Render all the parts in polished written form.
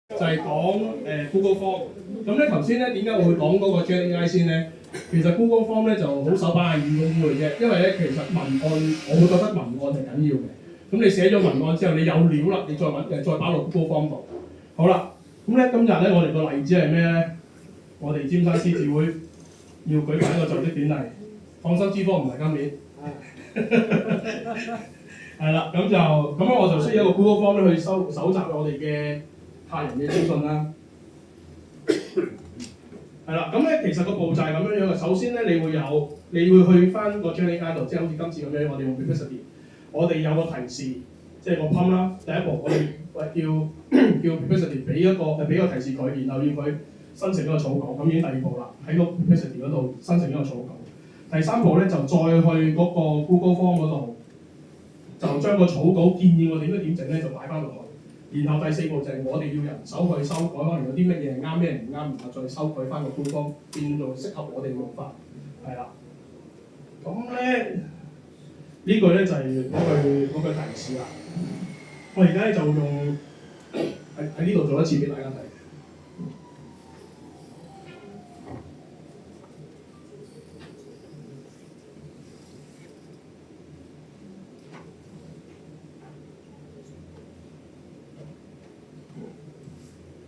就係講Google Form。咁咧頭先咧點解我會講嗰個 Gemini 先咧？其實 Google Form 咧就好手板眼見功夫嘅啫，因為咧其實文案我會覺得文案係緊要嘅。咁你寫咗文案之後，你有料啦，你再擺落 Google Form 度。好啦，咁咧今日咧我哋個例子係咩咧？我哋尖沙獅子會要舉辦一個就職典禮，放心，資科唔係今年。係啦，咁樣我就需要一個 Google Form 咧去搜集我哋嘅客人嘅資訊啦。係啦，咁咧其實個步驟係咁樣樣嘅。首先咧，你會去翻個 Gemini 度，即係好似今次咁樣，我哋用 Perplexity，我哋有個提示，即係個 prompt 啦。第一步，我哋叫 Perplexity 俾個提示佢，然後要佢生成一個草稿，咁已經第二步啦。喺個 Perplexity 嗰度生成一個草稿。第三步咧就再去嗰個 Google Form 嗰度，就將個草稿建議我哋應該點整咧，就擺翻落去。然後第四步就係我哋要人手去修改，可能有啲乜嘢係啱，咩唔啱，然後再修改翻個 Google Form，變做適合我哋嘅用法。係啦。咁咧呢句咧就係嗰句提示啦。我而家咧就用喺呢度做一次俾大家睇。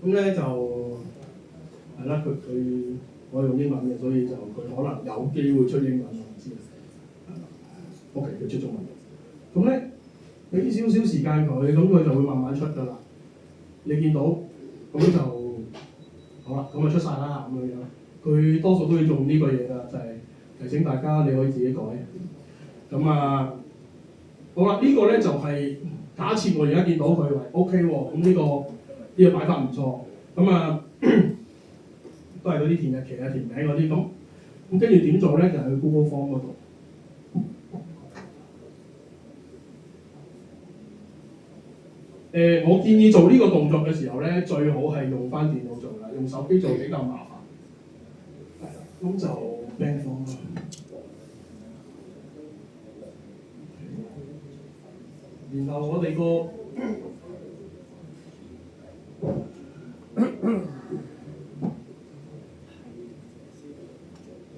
咁咧就係啦，我用英文嘅，所以就佢可能有機會出英文，我唔知。OK， 佢出中文。咁咧俾少少時間佢，咁佢就會慢慢出㗎啦。你見到咁就好啦，咁就出晒啦咁樣樣。佢多數都要用呢個嘢㗎，就係提醒大家你可以自己改。咁好啦，呢個咧就係假設我而家見到佢為 OK 喎，咁呢個擺法唔錯。咁都係嗰啲填日期啊、填名嗰啲咁跟住點做咧？就係去 Google Form 嗰度。我建議做呢個動作嘅時候咧，最好係用翻電腦做啦，用手機做比較麻煩。係啦，咁就 Bank Form 啦。然後我哋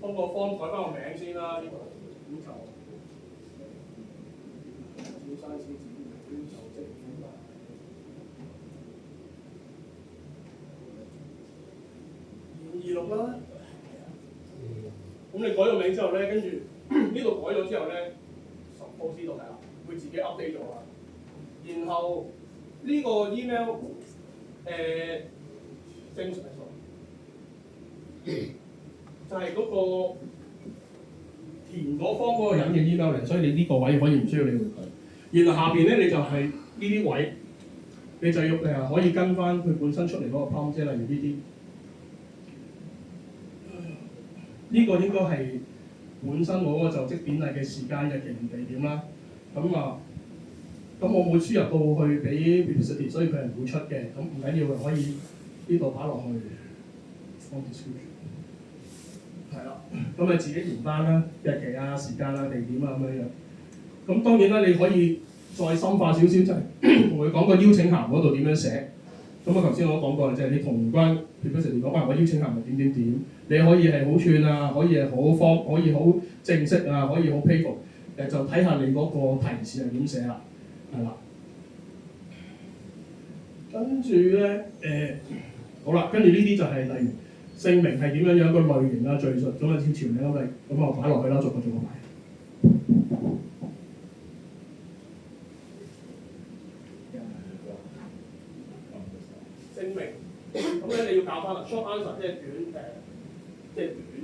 幫個 form 改翻個名先啦，呢度咁就小山獅子會就職典禮。2026啦。咁你改咗名之後咧，跟住呢度改咗之後咧，suppose 呢度係啦，會自己 update 咗啦。然後呢個 email 正常就係嗰個填嗰方嗰個人嘅 email 嚟，所以你呢個位可以唔需要理會佢。然後下邊咧你就係呢啲位，你就要可以跟翻佢本身出嚟嗰個 prompt，即係例如呢啲。呢個應該係本身我嗰個就職典禮嘅時間、日期同地點啦。咁我冇輸入到去俾 Perplexity， 所以佢係唔會出嘅。咁唔緊要嘅，可以呢度擺落去。係啦，咁你自己填翻啦，日期啊、時間啊、地點啊咁樣樣。咁當然啦，你可以再深化少少，就係同佢講個邀請函嗰度點樣寫。咁頭先我講過就係你同關 Perplexity 講話，我邀請函係點，你可以係好串啊，可以係好方，可以好正式啊，可以好 playful。就睇下你嗰個提示係點寫啦，係啦。跟住咧好啦，跟住呢啲就係例如姓名係點樣樣，個類型啊、敘述咁啊、條名咁我擺落去啦，逐個擺。姓名咁咧你要教翻啦 ，short answer 即係短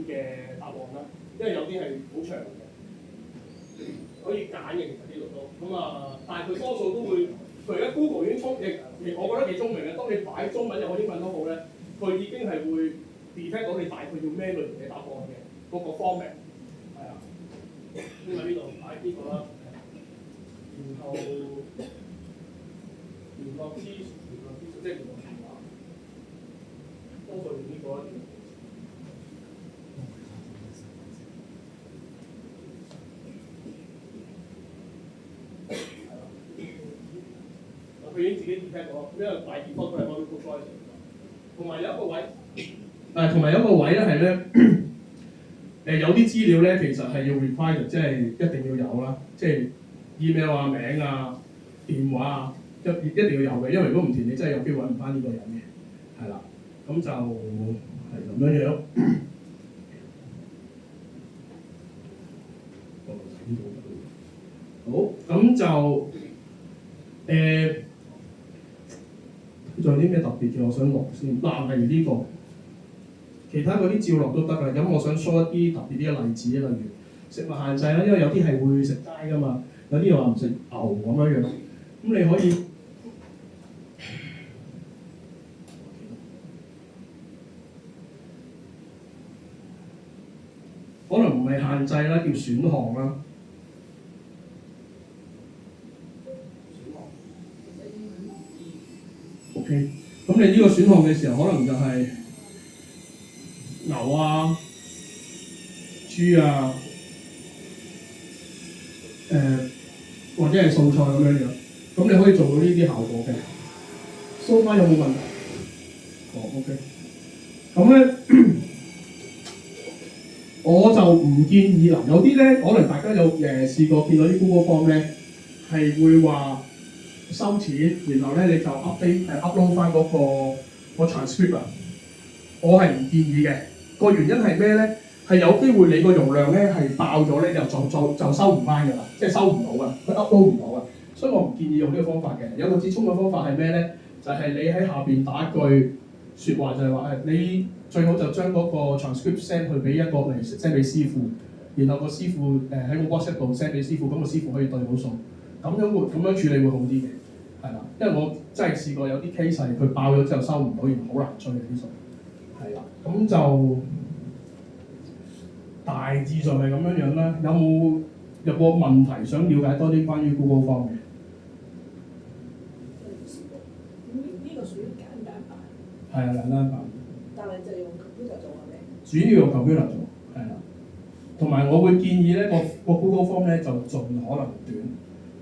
嘅答案啦，因為有啲係好長嘅，可以揀嘅其實呢度都但係佢多數都會，佢而家 Google 已經我覺得幾聰明嘅，當你擺中文又好英文都好咧，佢已經係會 detect 到你大概要咩類型嘅答案嘅嗰個 format， 係啦，因為呢度擺呢個啦，然後聯絡資訊即係聯絡電話，多數用呢個啦。佢已經自己 detect 咗，因為大 default 都係 multiple choice。同埋有一個位，同埋有一個位咧係咧，有啲資料咧其實係要 require， 即係一定要有啦，即係 email 啊、名啊、電話啊，一定要有嘅，因為如果唔填，你真係有機會揾唔翻呢個人嘅，係啦，咁就係咁樣樣。好，咁就仲有啲咩特別嘅？我想落先，例如呢個，其他嗰啲照落都得㗎。咁我想 show 一啲特別啲嘅例子，例如食物限制啦，因為有啲係會食齋㗎嘛，有啲又話唔食牛咁樣樣。咁你可以可能唔係限制啦，叫選項啦。OK， 咁你呢個選項嘅時候，可能就係牛啊、豬啊，或者係素菜咁樣樣，咁你可以做到呢啲效果嘅。So far 有冇問題？OK。咁咧，我就唔建議啦。有啲咧，可能大家有試過見到啲 Google Form 咧，係會話收錢，然後咧你就 upload 翻嗰個 transcript 啊。我係唔建議嘅。個原因係咩咧？係有機會你個容量咧係爆咗咧，就收唔翻㗎啦，即係收唔到㗎，佢 upload 唔到㗎。所以我唔建議用呢個方法嘅。有個折衷嘅方法係咩咧？就係你喺下邊打一句説話，就係話你最好就將嗰個 transcript send 去俾一個嚟 send 俾師傅，然後個師傅喺個 WhatsApp 度 send 俾師傅，咁個師傅可以對到數。咁樣處理會好啲嘅，係啦。因為我真係試過有啲 case 係佢爆咗之後收唔到，然後好難追嘅啲數。係啦，咁就大致上係咁樣樣啦。有個問題想了解多啲關於 Google Form 嘅？呢個屬於簡單版。係啊，簡單版。但係就用 computer 做係咪？主要用 computer 做，係啦。同埋我會建議咧個 Google Form 咧就盡可能短，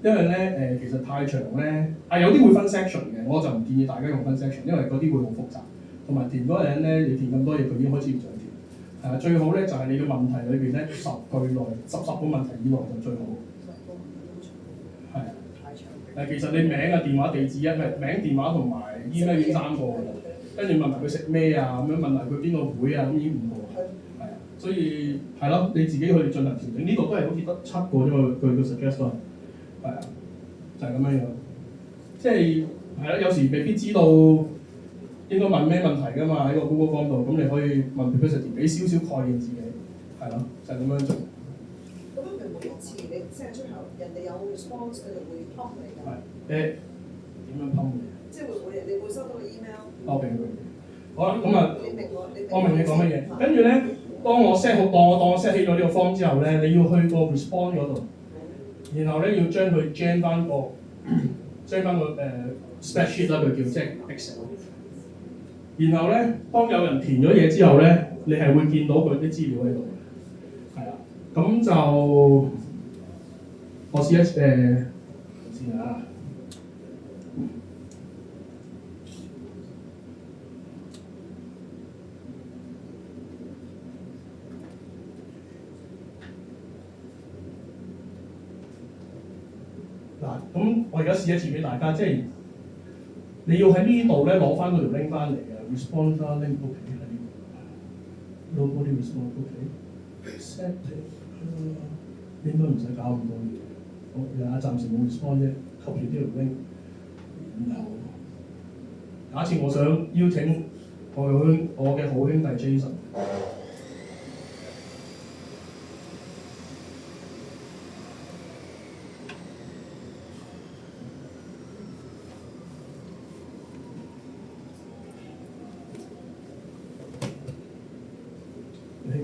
因為咧其實太長咧有啲會分 section 嘅，我就唔建議大家用分 section，因為嗰啲會好複雜。同埋填嗰個人咧，你填咁多嘢，佢已經開始唔想填。最好咧就係你嘅問題裏邊咧10句內十個問題以內就最好。係啊。太長。其實你名啊、電話、地址名、電話同埋 email 已經3個㗎啦，跟住問埋佢食咩啊，咁樣問埋佢邊個會啊，咁已經5個。係啊，所以係咯，你自己去進行調整。呢度都係好似得7個啫嘛，佢 suggest 係啊，就係咁樣樣。即係啦，有時未必知道應該問咩問題㗎嘛，喺個 Google Form 度，咁你可以問 Perplexity 俾少少概念自己，係咯，就係咁樣做。咁樣佢每一次你 send 出口，人哋有 response，佢就會 pop 你㗎。點樣 pop 你？即係你會收到個 email。我明。好啦，咁啊，我明你講乜嘢。跟住咧，當我 set 起咗呢個 form 之後咧，你要去個 respond 嗰度，然後咧要將佢 gen 翻個 spreadsheet 啦，佢叫即係 Excel。然後咧，當有人填咗嘢之後咧，你係會見到佢啲資料喺度，係啦。咁就我試一試下。嗱，咁我而家試一次俾大家，即係你要喺呢度咧攞翻嗰條 link 翻嚟嘅 respond link OK 喺呢度 nobody respond OK set 應該唔使搞咁多嘢，好而家暫時冇 respond 啫 ，copy 呢條 link， 然後假設我想邀請我嘅好兄弟 Jason。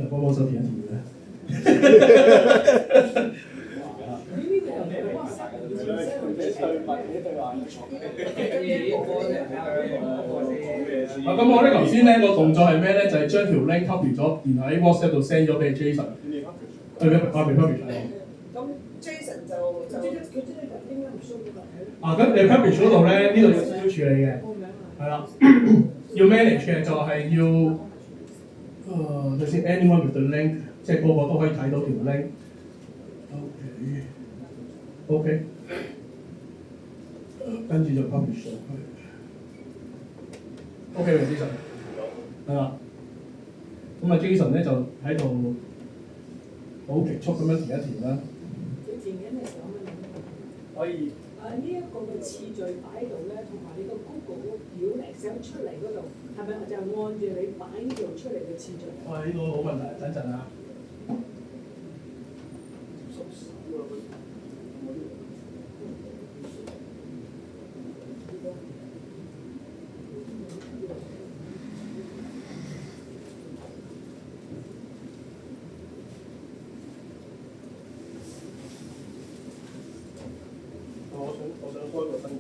幫手填一填嘅。咁我咧頭先咧個動作係咩咧？就係將條 link copy 咗，然後喺 WhatsApp 度 send 咗俾 Jason。咁 Jason 就佢真係應該唔需要㗎。咁你 publish 嗰度咧，呢度有少少處理嘅，係啦，要 manage 嘅就係要就先 anyone with the link， 即係個個都可以睇到條 link。OK， 跟住就 publish 上去。OK 嘅 Jason， 係啦。咁啊 Jason 咧就喺度好極速咁樣填一填啦。佢填緊嘅時候可以。呢一個嘅次序擺喺度咧，同埋你個 Google 表 Excel 出嚟嗰度，係咪就按住你擺呢度出嚟嘅次序？呢個好問題，等陣啊。我想開個新嘅。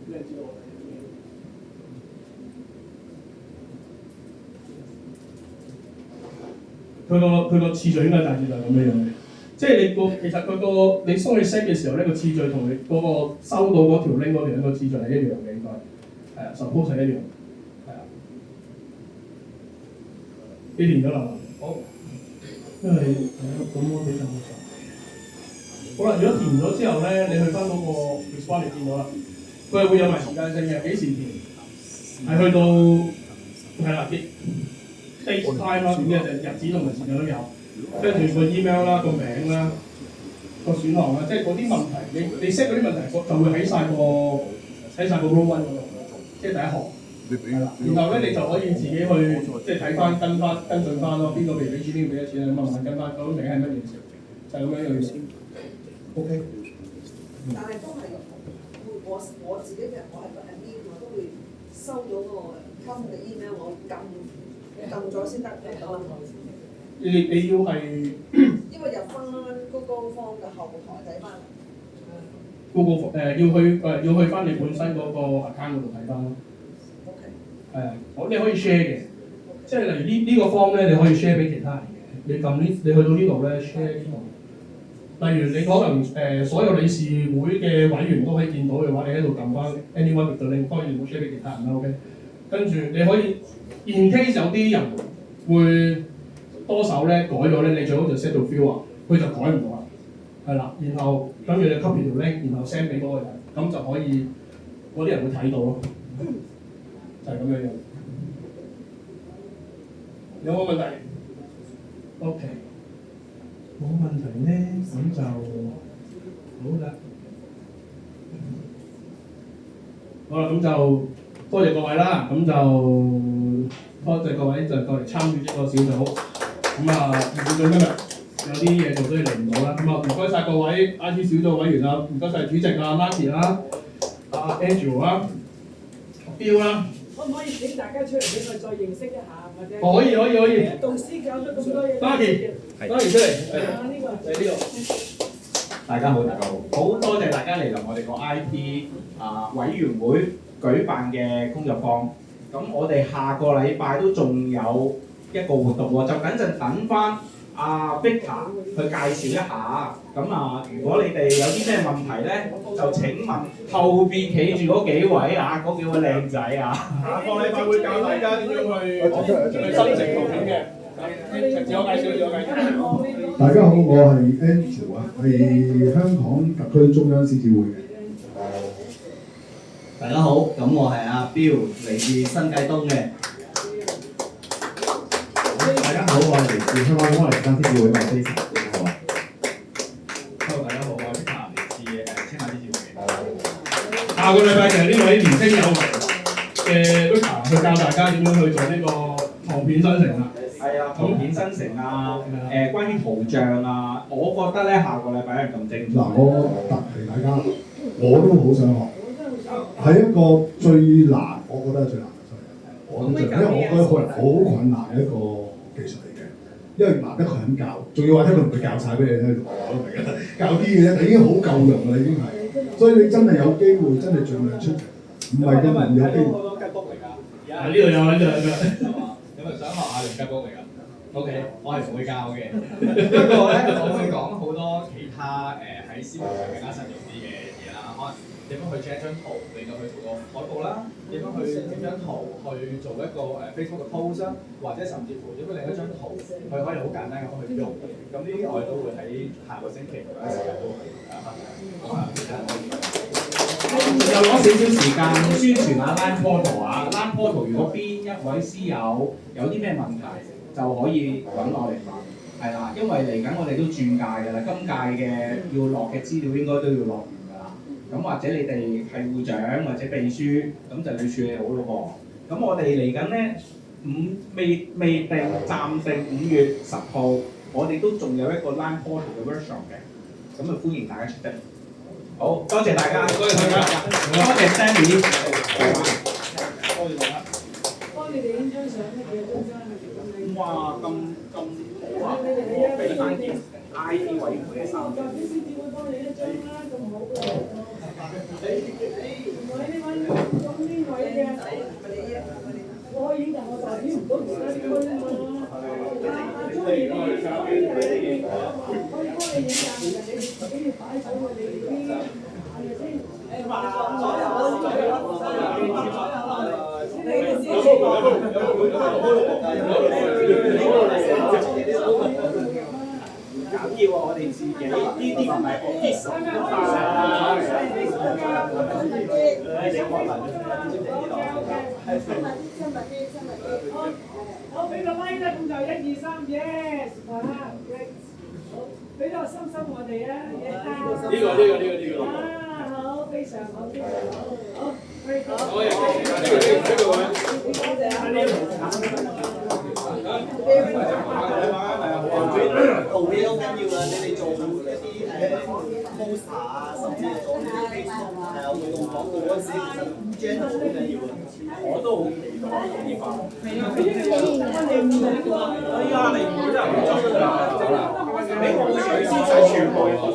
咩知道我睇咩？佢個次序應該大致就係咁樣嘅，即係其實你幫佢 set 嘅時候咧，個次序同你嗰個收到嗰條 link 嗰條個次序係一樣嘅，應該係啊 suppose 係一樣，係啊。你填咗啦？好。因為咁我哋就好啦。如果填咗之後咧，你去翻嗰個 response 你見到啦，佢係會有埋時間性嘅，幾時填？係去到係啦，date time 啦，咁嘅就日子同埋時間都有，跟住個 email 啦、個名啦、個選項啦，即係嗰啲問題，你 set 嗰啲問題就會喺晒個 row one 嗰度，即係第一行。係啦，然後咧你就可以自己去即係睇翻跟進翻咯，邊個未俾錢，邊個俾咗錢啊，咁慢慢跟翻，嗰名係乜嘢事，就係咁樣樣先。OK。但係都係我自己嘅，我係個 admin，我都會收到個 come 嘅 email， 我撳咗先得嘅。你要係因為入翻 Google Form 嘅後台睇翻。Google 要去翻你本身嗰個 account 嗰度睇翻咯。你可以 share 嘅，即係例如呢個 form 咧，你可以 share 俾其他人嘅。你去到呢度咧 share 呢度。例如你可能所有理事會嘅委員都可以見到嘅話，你喺度撳翻 anyone with the link，當然唔好 share 俾其他人啦。OK， 跟住你可以 in case 有啲人會多手咧改咗咧，你最好就 set 到 fill 啊，佢就改唔到啦。係啦，然後跟住你 copy 條 link，然後 send 俾嗰個人，咁就可以嗰啲人會睇到咯。就係咁樣樣，有冇問題 ？OK， 冇問題咧，咁就好啦。好啦，咁就多謝各位啦，咁就多謝各位就過嚟參與呢個小組。咁啊，小組今日有啲嘢做所以嚟唔到啦。咁啊，唔該晒各位 IT 小組委員啊，唔該晒主席啊 Marty 啦、Andrew 啦、Bill 啦。可唔可以請大家出嚟俾我再認識一下，或者？可以。導師教咗咁多嘢。Marty 出嚟。呢個。喺呢度。大家好，好多謝大家嚟到我哋個 IT 委員會舉辦嘅工作坊。咁我哋下個禮拜都仲有一個活動喎，就等翻Victor 去介紹一下。咁如果你哋有啲咩問題咧，就請問後邊企住嗰幾位嗰幾位靚仔啊。下個禮拜會教大家點樣去申請圖片嘅。自我介紹。大家好，我係 Andrew 係香港特區中央獅子會嘅。大家好，咁我係阿 Bill，嚟自新界東嘅。大家好，我係嚟自香港摩尼山獅子會嘅 Jason。Hello， 大家好，我係 Victor，嚟自青馬獅子會。下個禮拜就係呢位年輕有為嘅 Victor 去教大家點樣去做呢個圖片生成啦。係啊，圖片生成關於圖像我覺得咧下個禮拜係咁精彩。嗱，我特提大家，我都好想學，係一個最難，我覺得係最難嘅，因為我覺得可能好困難嘅一個技術嚟嘅，因為難得佢肯教，仲要話聽佢唔會教晒俾你聽，我都明啦，教啲嘢已經好夠用啦，已經係，所以你真係有機會，真係盡量出嚟，唔係咁唔有機會。好多吉卜嚟㗎，呢度有。有冇想學下用吉卜嚟㗎？ OK，我係唔會教嘅。不過咧，我會講好多其他喺思維上更加實用啲嘅嘢啦。可能點樣去 generate 張圖，令到佢做個海報啦；點樣去整張圖去做一個Facebook 嘅 post 啦，或者甚至乎點樣令一張圖佢可以好簡單咁去用。咁呢啲我哋都會喺下個星期同一時間都會分享。咁啊，其他可以。又攞少少時間宣傳下 Line Portal 啊 ！Line Portal 如果邊一位師友有啲咩問題，就可以揾我嚟問，係啦，因為嚟緊我哋都轉屆㗎啦，今屆嘅要落嘅資料應該都要落完㗎啦。咁或者你哋係會長或者秘書，咁就要處理好咯噃。咁我哋嚟緊咧未定暫定5月10號，我哋都仲有一個 Line Portal 嘅 workshop 嘅，咁就歡迎大家出席。好，多謝大家，多謝大家，多謝 Sammy。幫你哋影張相乜嘢張相係咁靚。哇，咁好啊！我俾翻件 IT 委員會嘅衫。白表師點會幫你一張啦？咁好嘅。唔係你揾咁呢位嘅，我影但我代表唔到其他區啊嘛。中意呢啲可以幫你影㗎，但係你自己要擺上我哋呢啲，係咪先？緊要啊！我哋自己呢啲唔係 official 好，俾個咪啦，咁就1、2、3 yes， 好，俾個心心我哋啊，呢個。好，非常好，非常好，好，非常好。圖片好緊要啊！你哋做一啲poster 啊，甚至係做呢啲 Facebook 活動廣告嗰陣時，其實 channel 好緊要啊！我都好期待呢塊。係啊，你唔會真係唔做㗎，你冇水先使全部嘢嗰